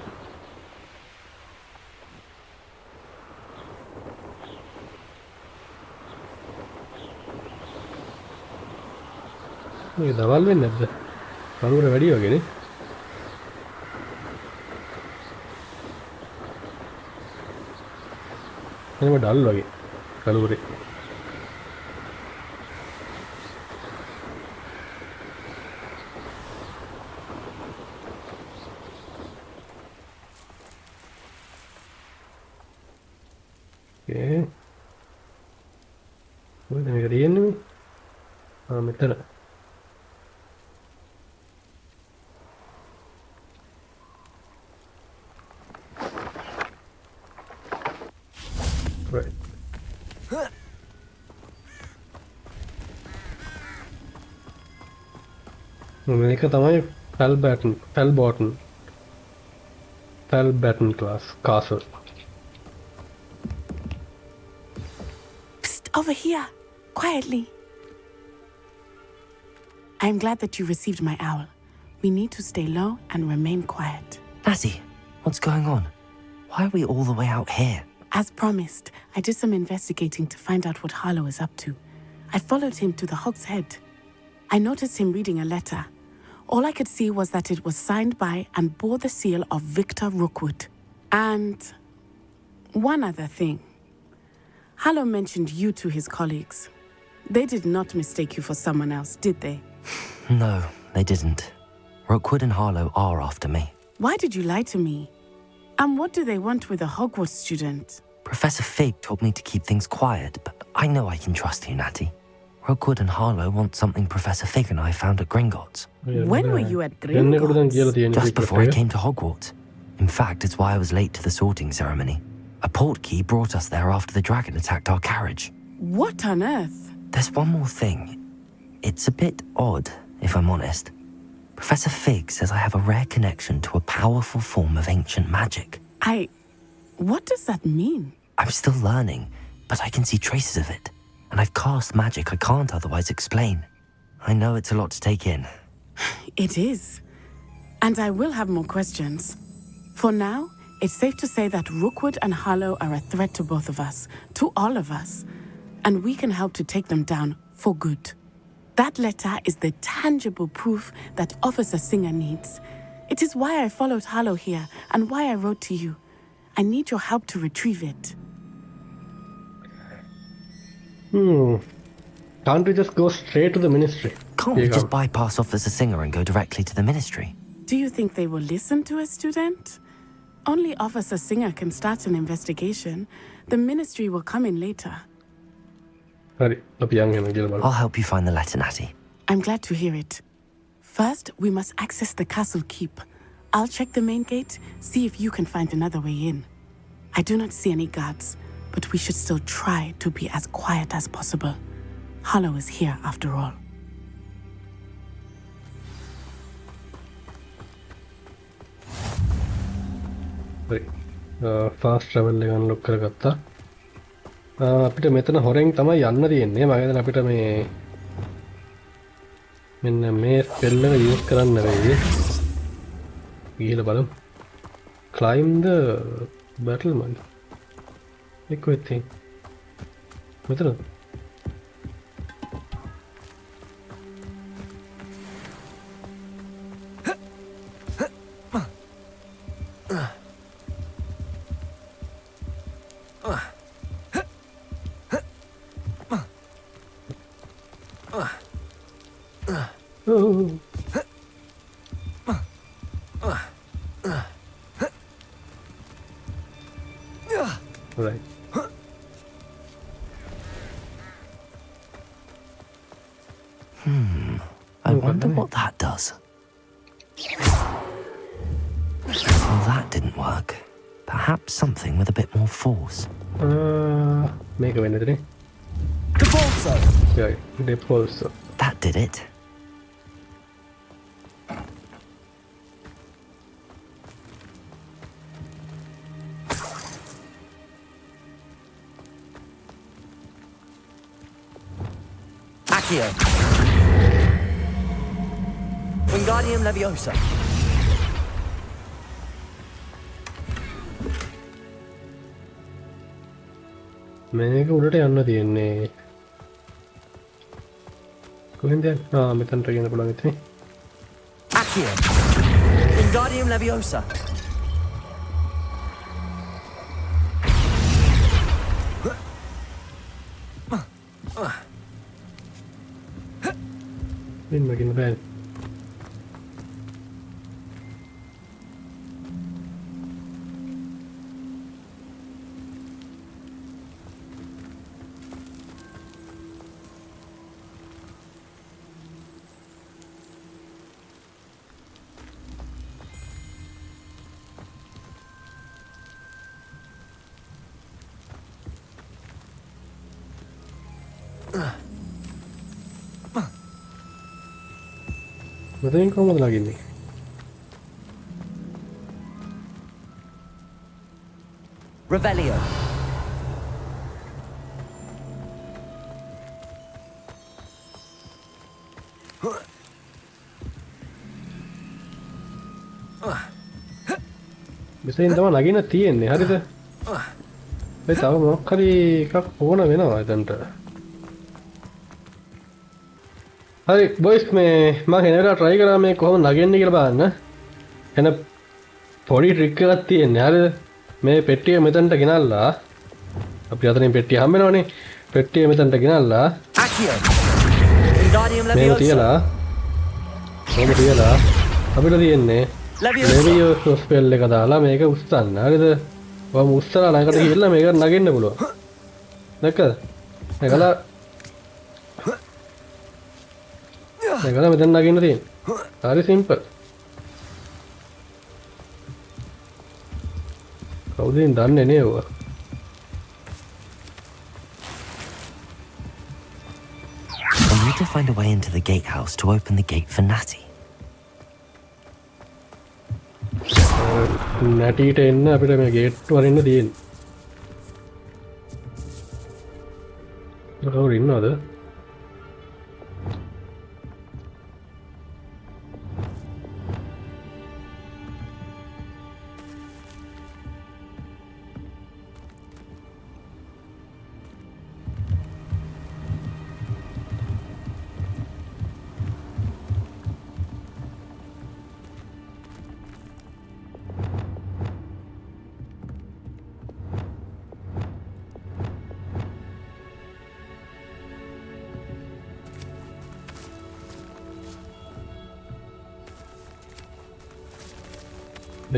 මේ දවල් වෙන්නේ නැද්ද? කලුවර වැඩි වගේනේ. එනම ඩල් වගේ කලුවරේ. Okay. What are we doing? මෙතන. Right. මේක තමයි Felbaton class castle. Psst, over here, quietly. I'm glad that you received my owl. We need to stay low and remain quiet. Natty, what's going on? Why are we all the way out here? As promised, I did some investigating to find out what Harlow is up to. I followed him to the Hog's Head. I noticed him reading a letter. All I could see was that it was signed by and bore the seal of Victor Rockwood. And one other thing. Harlow mentioned you to his colleagues. They did not mistake you for someone else, did they? No, they didn't. Rockwood and Harlow are after me. Why did you lie to me? And what do they want with a Hogwarts student? Professor Fig told me to keep things quiet, but I know I can trust you, Natty. Rockwood and Harlow want something Professor Fig and I found at Gringotts. When were you at Gringotts? Just before I came to Hogwarts. In fact, it's why I was late to the sorting ceremony. A portkey brought us there after the dragon attacked our carriage. What on earth? There's one more thing. It's a bit odd, if I'm honest. Professor Fig says I have a rare connection to a powerful form of ancient magic. What does that mean? I'm still learning, but I can see traces of it. And I've cast magic I can't otherwise explain. I know it's a lot to take in. It is. And I will have more questions. For now, it's safe to say that Rookwood and Harlow are a threat to both of us, to all of us. And we can help to take them down for good. That letter is the tangible proof that Officer Singer needs. It is why I followed Harlow here and why I wrote to you. I need your help to retrieve it. Can't we just go straight to the ministry? Can't we just bypass Officer Singer and go directly to the ministry? Do you think they will listen to a student? Only Officer Singer can start an investigation. The ministry will come in later. I'll help you find the letter, Natty. I'm glad to hear it. First, we must access the castle keep. I'll check the main gate, see if you can find another way in. I do not see any guards, but we should still try to be as quiet as possible. Harlow is here after all. Fast travel එක unlock කරගත්තා. අපිට මෙතන හොරෙන් තමයි යන්න තියෙන්නේ. මම හිතන අපිට මේ මෙන්න මේ ස්පෙල් එක යූස් කරන්න වෙයි. ගිහලා බලමු. Climb the battlement. Equip thing. මෙතන. Right. I wonder what that does. Well, that didn't work. Perhaps something with a bit more force. Make a winner today. Depulso! Yeah, Depulso. That did it. Accio. Wingardium Leviosa. මේක උඩට යන්න තියෙන්නේ. කොහෙන්ද යන්නේ? මෙතනට ගෙන්න පුළුවන් ඉතින්. Accio. Wingardium Leviosa. මෙන්න ගෙන්න බෑ. මෙතෙන් කොහොමද නගින්නේ? Revelio. මෙතෙන් තමයි නගින්න තියෙන්නේ. හරිද? ඒ තව මොකක් හරි එකක් ඕන වෙනවා එතනට. හරි බොයිස් මේ මම එනකොට try කරා මේ කොහොමද නගින්නේ කියලා බලන්න. එන පොඩි ට්‍රික් එකක් තියෙන්නේ. හරිද? මේ පෙට්ටිය මෙතනට ගෙනල්ලා අපි අතනින් පෙට්ටිය හම්බ වෙනවනේ. පෙට්ටිය මෙතනට ගෙනල්ලා Accio. Wingardium මේක Leviosa. තියලා කොහොමද තියලා අපිට තියෙන්නේ Leviosa ස්පෙල් එක දාලා මේක උස්සන්න. හරිද? ඔහම උස්සලා ළඟට ගිහිල්ලා මේක නගින්න පුළුවන්. දැක්කද? ඒකලා ඒකලා මෙතන නගින්න තියෙන්නේ. හරි සිම්පල්. කවුද දන්නේ නේ ඔය? I need to find a way into the gatehouse to open the gate for Natty. නැටීට එන්න අපිට මේ ගේට් වරින්න තියෙන්නේ. කවුරු ඉන්නවද?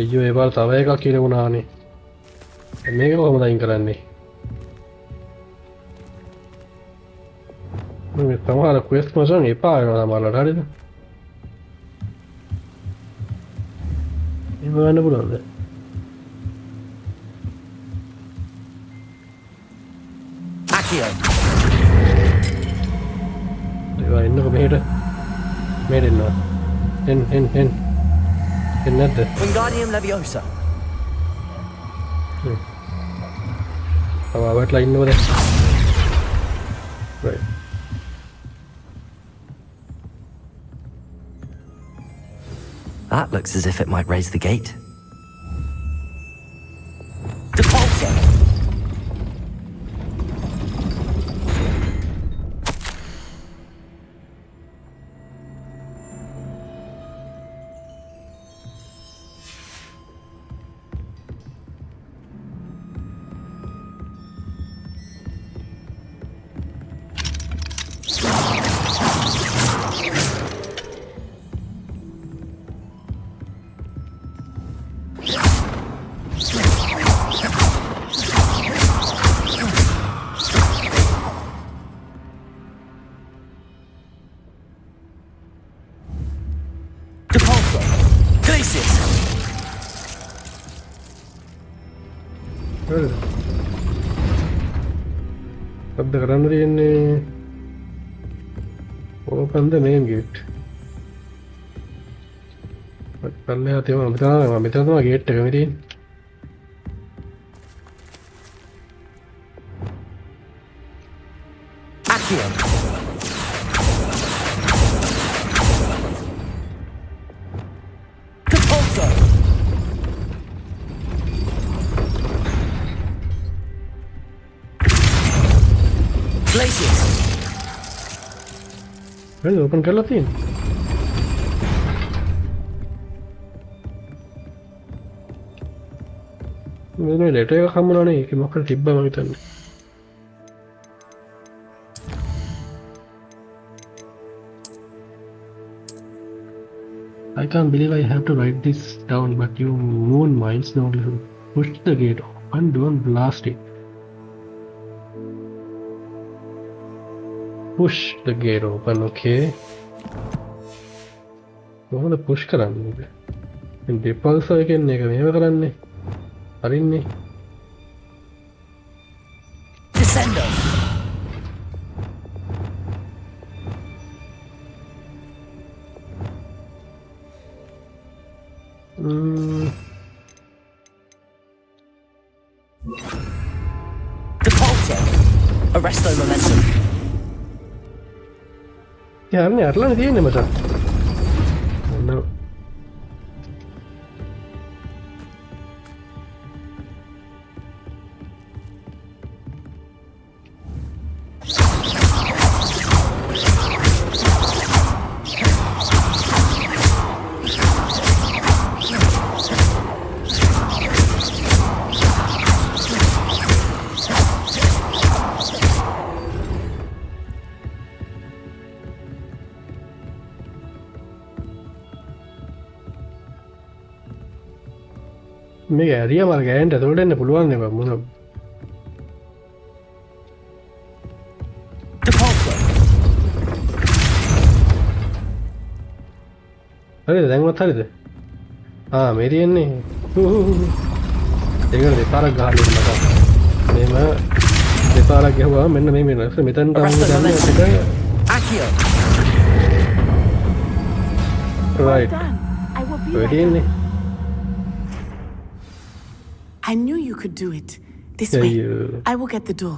අයියෝ ඒ පාර තව එකක් කියලා වුණානේ. මේක කොහොමද අයින් කරන්නේ? මේ සමහර ක්වෙස්ට් මසන් එපා වෙනවා සමහරවිට හරිද? එහෙම ගන්න පුළුවන්ද? Accio. ඒවා එන්නකො මෙහෙට. මෙහෙට එන්නවා. එන්න. එන්න නැද්ද? Wingardium Leviosa. තව අවට්ලා ඉන්නවද? right. That looks as if it might raise the gate. Depulso. What the current in open the main gate. But पहले आते हो हम इतना तो गेट है मेरी හරි ඕපන් කරලා තියෙන්නේ. මේ ලෙටර් එක හම්බුණානේ ඒක මොකක්ද තිබ්බා මම හිතන්නේ. I can't believe I have to write this down, but you moon minds don't listen. Push the gate open, don't blast it. Push the gate open, okay. කොහොමද push කරන්නේ? ඉතින් repulsor එකෙන් එක මෙහෙම කරන්නේ. හරින්නේ. Descender. Depulso. Arresto momentum. යන්නේ අරලා තියෙන්නේ මචං. No. මේක ඇරියා මල් ගෑනට ඇතුළට එන්න පුළුවන් නේ මොන Depulso. හරිද දැන්වත් හරිද මේ තියෙන්නේ ඒකට දෙපාරක් ගහලා ඉන්න මට මේම දෙපාරක් ගහුවා මෙන්න මේ වෙනස මෙතන තමයි දැන්නේ අපිට Accio. right I will be ඔය right තියෙන්නේ I knew you could do it. This Yeah, way. you- I will get the door.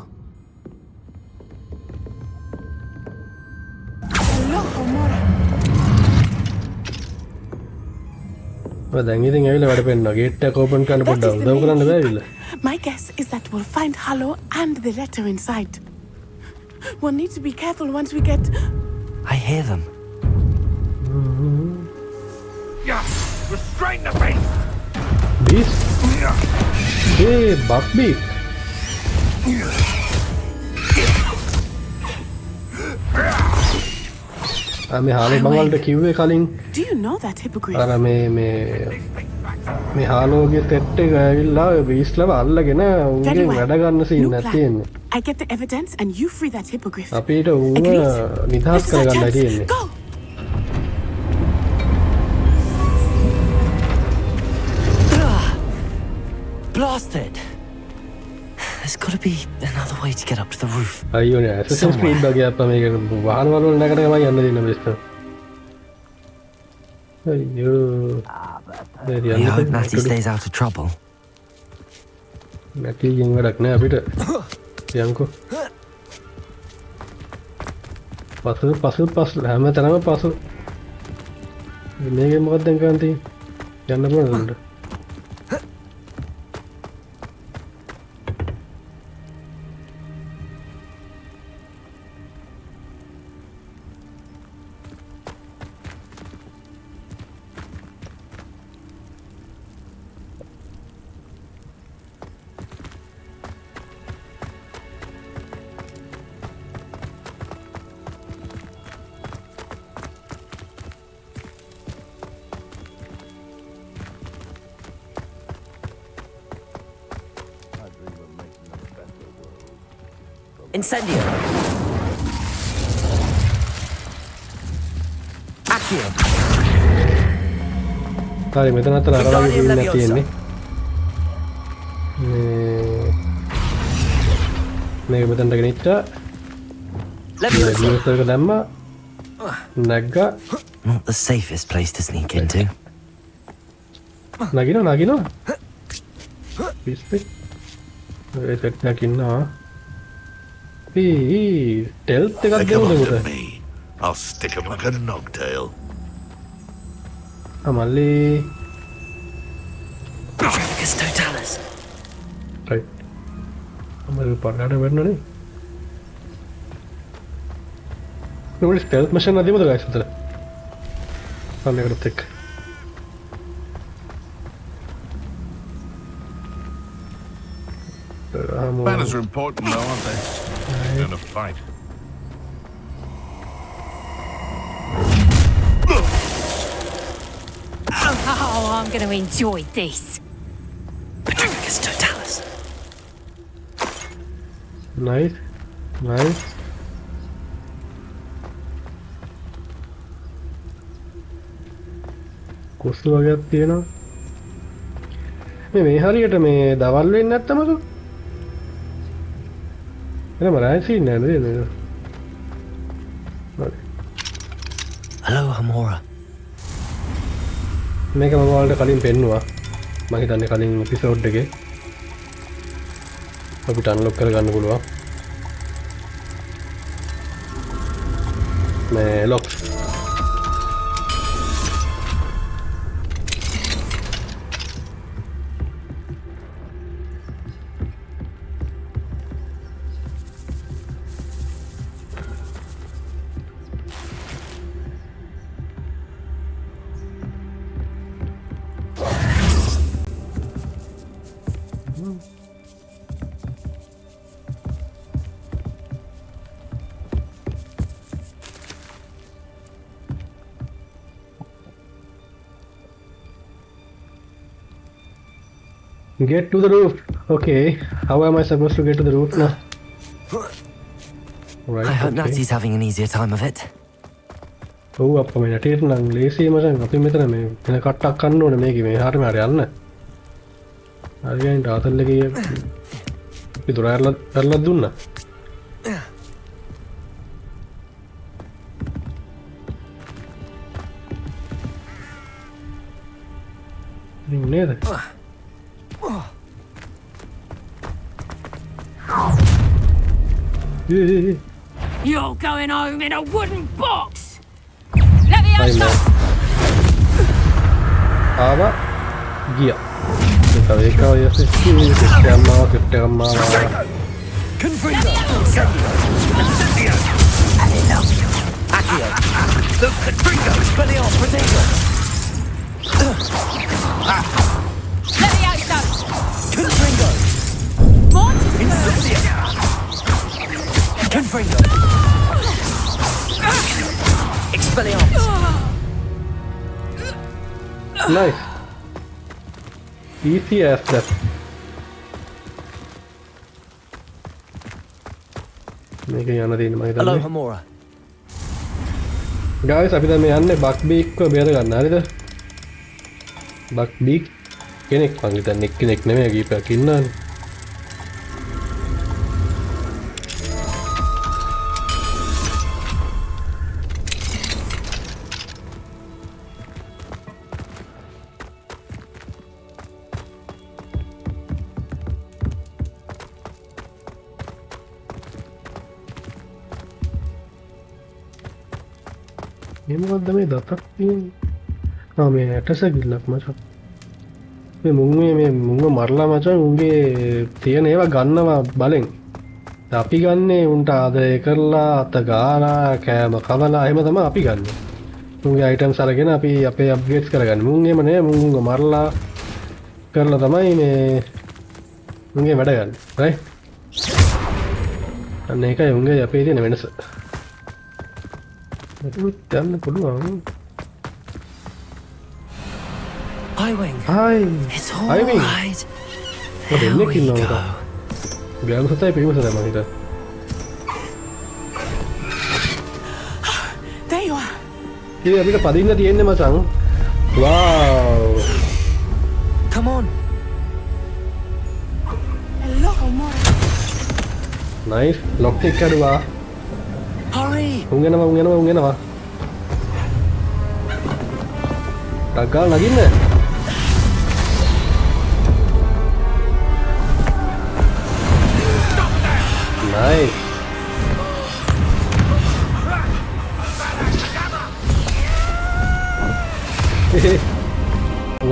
ඔය දැන් ඉතින් ඇවිල්ලා වැඩ පෙන්නනවා ගේට් එක ඕපන් කරන්න That පොඩ්ඩක් is the උදව් main කරන්න key. බෑවිල්ලා My guess is that we'll find Hallow and the letter inside. We'll need to be careful once we get. I hear them. Restrain the beast! beast Buckbeak මේ හාලෝ බංවලට කිව්වේ කලින් Do you know that Hippogriff? අර මේ හාලෝගේ තෙට් එක ඇවිල්ලා ඔය බීස්ලව අල්ලගෙන Very උන්ගෙන් well. වැඩ ගන්න New සීන් plan. එකක් තියෙන්නේ. I get the evidence and you free that Hippogriff. අපිට ඌව Agreed? නිදහස් This is our කරගන්නයි chance. තියෙන්නේ. Go! Blasted. There's got to be another way to get up to the roof. අයියෝනේ Assassin's Creed වගේ අප්පා මේක වහන වල නැගට තමයි යන්න දෙන්න බෙස්ට. අයියෝ. We hope Natty stays out of trouble. නැතිගෙන් වැඩක් නෑ අපිට. යන්කෝ. පසු හැම තැනම පසු. මේකෙන් මොකක්ද දැන් කරන් තියෙන්නේ? යන්න පුළුවන්ද? Incendio. Accio. හරි මෙතන අතර අර වගේ Wingardium ගිහිල්ලා Leviosa. තියෙන්නේ. මේක මෙතනට ගෙනිච්චා. Leviosa. ලෙවියෝස් එක දැම්මා. නැග්ගා. Not the safest place to sneak into. නගිනවා. පිස්පේ. ඒ සෙට් එකක් ඉන්නවා. ටෙල්ත් එකක් They come දෙමුද after මුත? me. I'll stick 'em like a nogtail. මල්ලි. Trafficus totalis. right. Amara paratha වෙන්නනේ. What is stealth mission නැතිවද guys උතර? මම මේකට එක්ක. Manners are important, though, aren't they? In a fight. Oh, I'm going to enjoy this. Petrificus totalis. Nice. Nice. කුස්තු වගේක් තියෙනවා. මේ හරියට මේ දවල් වෙන්නේ නැත්තමද? එනම රයිසින් නේද නේද? Hello, Hamora. මේක මම ඔයාලට කලින් පෙන්නුවා. මම හිතන්නේ කලින් එපිසෝඩ් එකේ අපිට අන්ලොක් කරගන්න පුළුවන්. මේ lock. Get to the roof. Okay. How am I supposed to get to the roof now? Right. I hope Natsy's having an easier time of it. ඔව් අප්පා මේ නැටේට නම් ලේසියි මචං. අපි මෙතන මේ වෙන කට්ටක් කන්න ඕනේ මේකේ මේ හරියට මාර යන්න. හරියන් ඩාතල් එකේ අපි දොර ඇරලා දුන්නා. නේද? You're going home in a wooden box. Let me out. ආවා ගියා. ඒක යස්සේ system Confringo. Incendio. Accio. The Confringo. Spellios. Potato. Let me out, son. Confringo. Incendio. Confringo. Expelliarmus. Nice. Easy as that. මේක යන දෙන්න මම Hello, හිතන්නේ. Hamora. Guys, අපි දැන් මේ යන්නේ Buckbeak බේර ගන්න. හරිද? Buckbeak කෙනෙක් මං හිතන්නේ කෙනෙක් නෙමෙයි කීපයක් ඉන්නානේ. මොකක්ද මේ දතක් තියෙන්නේ? ආ මේ ඇටසැකිල්ලක් මචං. මේ මුංග මරලා මචං උන්ගේ තියෙන ඒවා ගන්නවා බලෙන්. අපි ගන්නේ උන්ට ආදරය කරලා අත ගාලා කෑම කවලා එහෙම තමයි අපි ගන්නෙ. උන්ගේ අයිටම්ස් අරගෙන අපි අපේ අප්ග්‍රේඩ්ස් කරගන්නේ. මුං එහෙම නෑ මුංග මරලා කරලා තමයි මේ උන්ගේ වැඩ ගන්න. right? අන්න ඒකයි උන්ගේ අපේ තියෙන වෙනස. Damn පුළුවන්. Highwing. Hi. It's all Highwing. right. What There is we looking go. now? Gaya ko sa tayo pimas na naman ito. There you are. Hindi, abis na pading na tiyan na masang. Wow. Come on. Hello, Hamora. Nice. Lock take ka diba? Hurry. Unga naman. Tagal lagi na. Nice.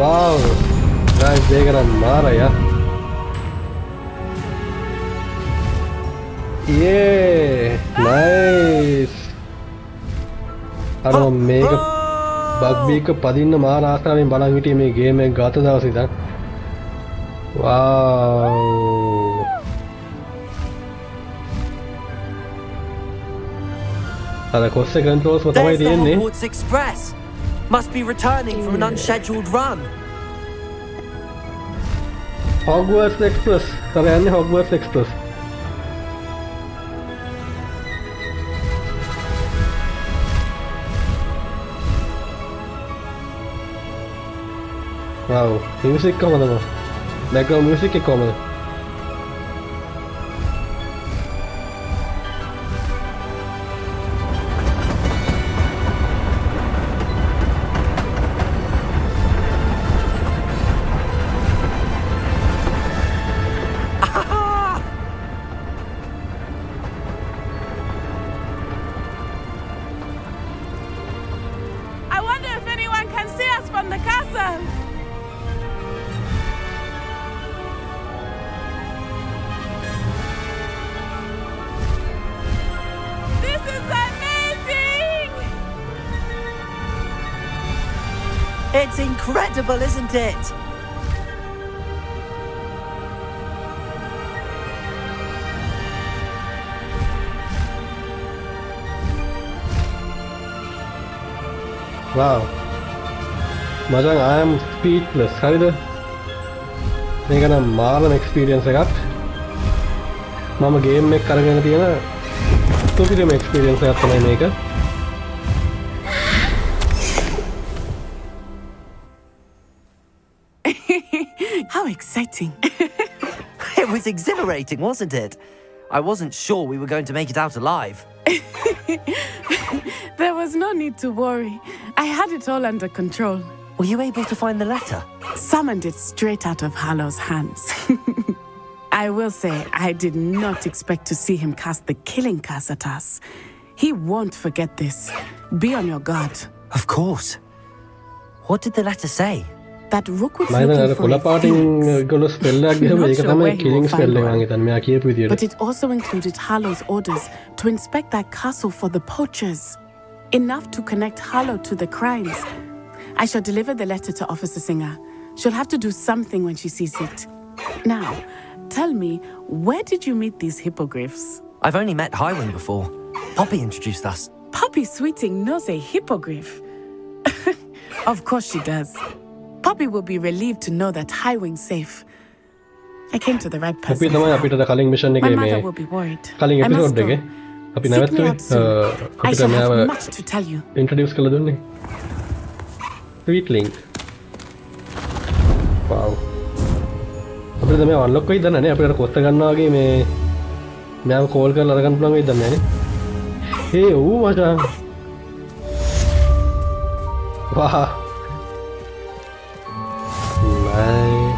Wow. Guys, देखना मारा यार. Yeah, nice. අර මේක බග්බීක පදින්න මාර ආසාවෙන් බලන් හිටියේ මේ ගේම් එක ගත දවස් ඉඳන්. වාව්. අර කොස්සේ කන්ට්‍රෝල්ස් තමයි There's the තියෙන්නේ. Hogwarts Express. Must be returning from an unscheduled run. Hogwarts Express. තව යන්නේ Hogwarts Express. Wow, music කොහමද මම? Background music එක කොහමද? I wonder if anyone can see us from the castle. This is amazing! It's incredible, isn't it? Wow. මචං I am speechless. හරිද? මේක නම් මාරම එක්ස්පීරියන්ස් එකක්. මම ගේම් එක කරගෙන තියෙන සුපිරිම එක්ස්පීරියන්ස් එකක් තමයි මේක. How exciting! It was exhilarating, wasn't it? I wasn't sure we were going to make it out alive. There was no need to worry. I had it all under control. Were you able to find the letter? Summoned it straight out of Hallow's hands. I will say, I did not expect to see him cast the killing curse at us. He won't forget this. Be on your guard. Of course. What did the letter say? That Rookwood's මම looking අර for කොළ a පාටින් phoenix. ගොල්ලෝ spell එකක් ගහුවා. Not ඒක sure තමයි where he කිලිං will spell find එක one. මං හිතන්නේ මෙයා කියපු විදියට. But it also included Hallow's orders to inspect that castle for the poachers. Enough to connect Hallow to the crimes. I shall deliver the letter to Officer Singer. She'll have to do something when she sees it. Now, tell me, where did you meet these hippogriffs? I've only met Highwing before. Poppy introduced us. Poppy Sweeting knows a hippogriff. Of course she does. Poppy will be relieved to know that Highwing's safe. I came to the right අපි person. තමයි අපිට කලින් mission My එකේ mother මේ will be worried. කලින් I must episode go. එකේ අපි Seek me නැවතුනේ out soon. I අපිට shall මෙයාව have much to tell you. Introduce කරලා දුන්නේ. ස්වීට්ලින්. Wow. අපිට දැන් මේ අන්ලොක් වෙයිද දන්නේ නැහැ. අපිට කොස්ත ගන්නවා වගේ මේ මෙයාව කෝල් කරලා අරගන්න පුළුවන් වෙයිද දන්නේ නැහැ නේ. ඒ ඌ මචං. Wow. Nice.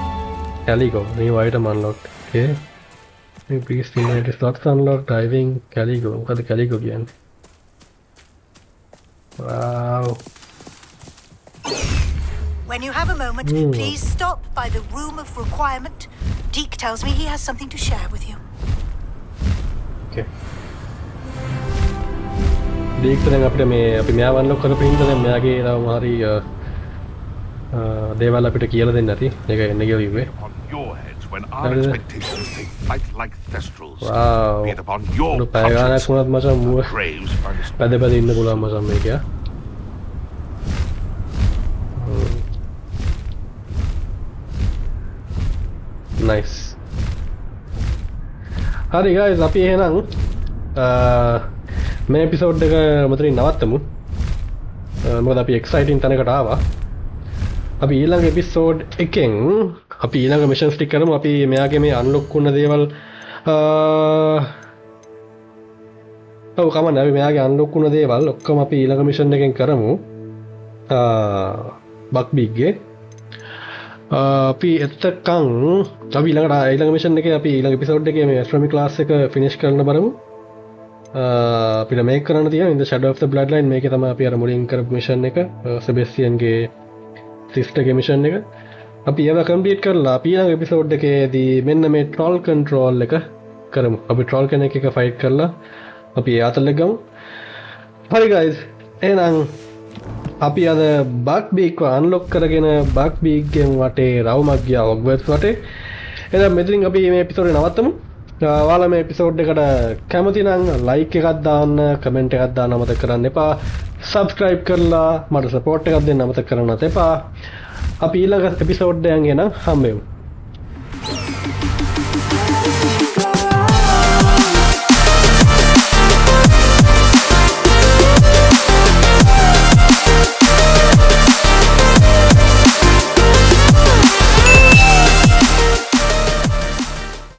Calico, new item unlocked. Okay. New beast inventory slots unlocked. Diving. Calico. What the Calico again? Wow. When you have a moment, please stop by the room of requirement. Deke tells me he has something to share with you. Okay. Deke දැන් අපිට මේ අපි මෙයාව unlock කරපු හින්දා දැන් මෙයාගේ තව හරි දේවල් අපිට කියලා දෙන්න ඇති. ඒක එන්නේ කිව්වේ. On your heads when our expectations take flight like thestrals. Wow. Be it upon your පැය ගානක් conscience වුණත් මචං මුව graves by the පැද පැද ඉන්න පුළුවන් මචං මේක. Nice. හරි guys අපි එහෙනම් මේ එපිසෝඩ් එක මෙතනින් නවත්තමු. මොකද අපි එක්සයිටින් තැනකට ආවා. අපි ඊළඟ එපිසෝඩ් එකෙන් අපි ඊළඟ මිෂන්ස් ටික කරමු. අපි මෙයාගේ මේ අන්ලොක් වුණ දේවල් ඔව් කමන්න අපි මෙයාගේ අන්ලොක් වුණ දේවල් ඔක්කොම අපි ඊළඟ මිෂන් එකෙන් කරමු. බක්බීක්ගේ අපි එතකන් අපි ඊළඟ මිෂන් එකේ අපි ඊළඟ එපිසෝඩ් එකේ මේ ඇස්ට්‍රොනොමි ක්ලාස් එක ෆිනිෂ් කරන්න බලමු. අපිට මේක කරන්න තියෙන in the shadow of the bloodline මේකේ තමයි අපි අර මුලින් කරපු මිෂන් එක සෙබැස්ටියන්ගේ සිස්ටර්ගේ මිෂන් එක අපි ඒව කම්ප්ලීට් කරලා අපි ඊළඟ එපිසෝඩ් එකේදී මෙන්න මේ ට්‍රෝල් කන්ට්‍රෝල් එක කරමු. අපි ට්‍රෝල් කෙනෙක් එක ෆයිට් කරලා අපි යාතල් එක ගමු. හරි guys එහෙනම් අපි අද Buckbeak අන්ලොක් කරගෙන Buckbeak ගෙන් වටේ රවුමක් ගියා Hogwarts වටේ. එහෙනම් මෙතනින් අපි මේ එපිසෝඩේ නවත්තමු. ඔයාලා මේ එපිසෝඩ් එකට කැමති නම් ලයික් එකක් දාන්න, කමෙන්ට් එකක් දාන්න අමතක කරන්න එපා. සබ්ස්ක්‍රයිබ් කරලා මට සපෝට් එකක් දෙන්න අමතක කරන්නත් එපා. අපි ඊළඟ එපිසෝඩ් එකෙන් එනම් හම්බෙමු.